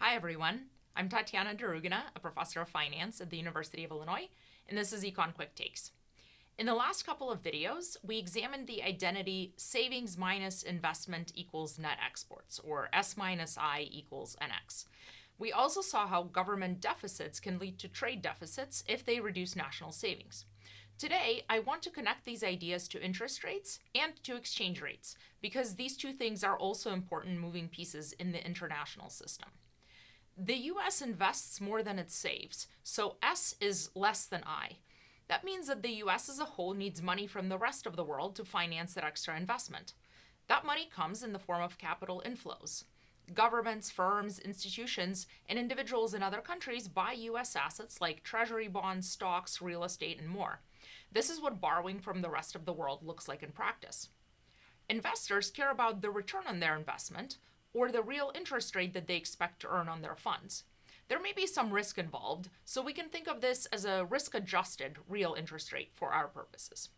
Hi everyone, I'm Tatiana Derugina, a professor of finance at the University of Illinois, and this is Econ Quick Takes. In the last couple of videos, we examined the identity savings minus investment equals net exports, or S minus I equals NX. We also saw how government deficits can lead to trade deficits if they reduce national savings. Today, I want to connect these ideas to interest rates and to exchange rates, because these two things are also important moving pieces in the international system. The US invests more than it saves, so S is less than I. That means that the US as a whole needs money from the rest of the world to finance that extra investment. That money comes in the form of capital inflows. Governments, firms, institutions, and individuals in other countries buy US assets like treasury bonds, stocks, real estate, and more. This is what borrowing from the rest of the world looks like in practice. Investors care about the return on their investment, or the real interest rate that they expect to earn on their funds. There may be some risk involved, so we can think of this as a risk-adjusted real interest rate for our purposes.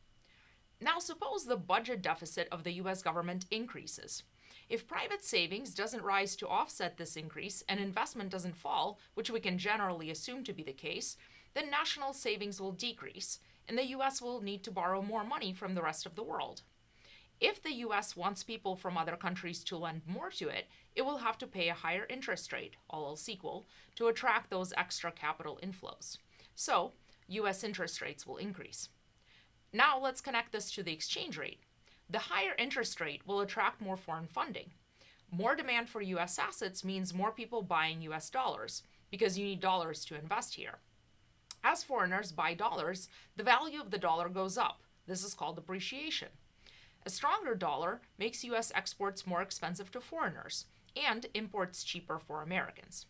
Now suppose the budget deficit of the US government increases. If private savings doesn't rise to offset this increase and investment doesn't fall, which we can generally assume to be the case, then national savings will decrease, and the US will need to borrow more money from the rest of the world. If the US wants people from other countries to lend more to it, it will have to pay a higher interest rate, all else equal, to attract those extra capital inflows. So, US interest rates will increase. Now let's connect this to the exchange rate. The higher interest rate will attract more foreign funding. More demand for US assets means more people buying US dollars, because you need dollars to invest here. As foreigners buy dollars, the value of the dollar goes up. This is called appreciation. A stronger dollar makes US exports more expensive to foreigners and imports cheaper for Americans.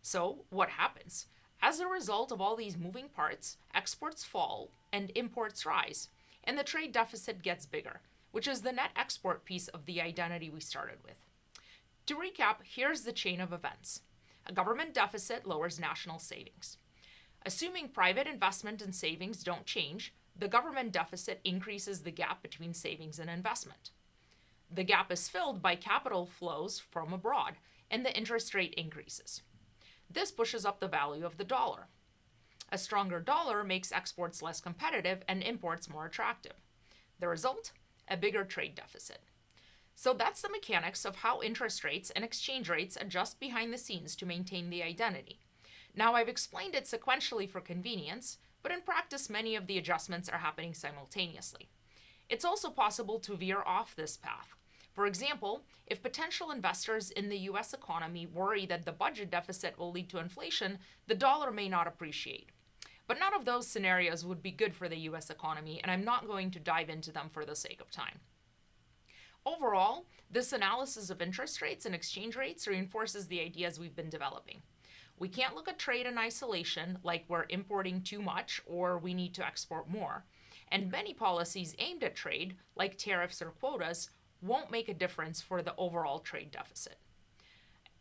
So, what happens? As a result of all these moving parts, exports fall and imports rise, and the trade deficit gets bigger, which is the net export piece of the identity we started with. To recap, here's the chain of events. A government deficit lowers national savings. Assuming private investment and savings don't change, the government deficit increases the gap between savings and investment. The gap is filled by capital flows from abroad, and the interest rate increases. This pushes up the value of the dollar. A stronger dollar makes exports less competitive and imports more attractive. The result? A bigger trade deficit. So that's the mechanics of how interest rates and exchange rates adjust behind the scenes to maintain the identity. Now I've explained it sequentially for convenience, but in practice many of the adjustments are happening simultaneously. It's also possible to veer off this path. For example, if potential investors in the US economy worry that the budget deficit will lead to inflation, the dollar may not appreciate. But none of those scenarios would be good for the US economy, and I'm not going to dive into them for the sake of time. Overall, this analysis of interest rates and exchange rates reinforces the ideas we've been developing. We can't look at trade in isolation, like we're importing too much or we need to export more. And many policies aimed at trade, like tariffs or quotas, won't make a difference for the overall trade deficit.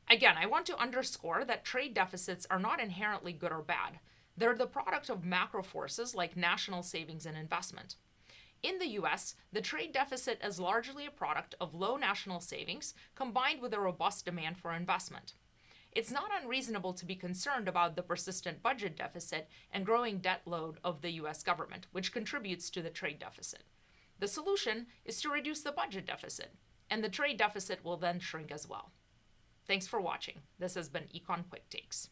Again, I want to underscore that trade deficits are not inherently good or bad. They're the product of macro forces like national savings and investment. In the US, the trade deficit is largely a product of low national savings combined with a robust demand for investment. It's not unreasonable to be concerned about the persistent budget deficit and growing debt load of the US government, which contributes to the trade deficit. The solution is to reduce the budget deficit, and the trade deficit will then shrink as well. Thanks for watching. This has been Econ Quick Takes.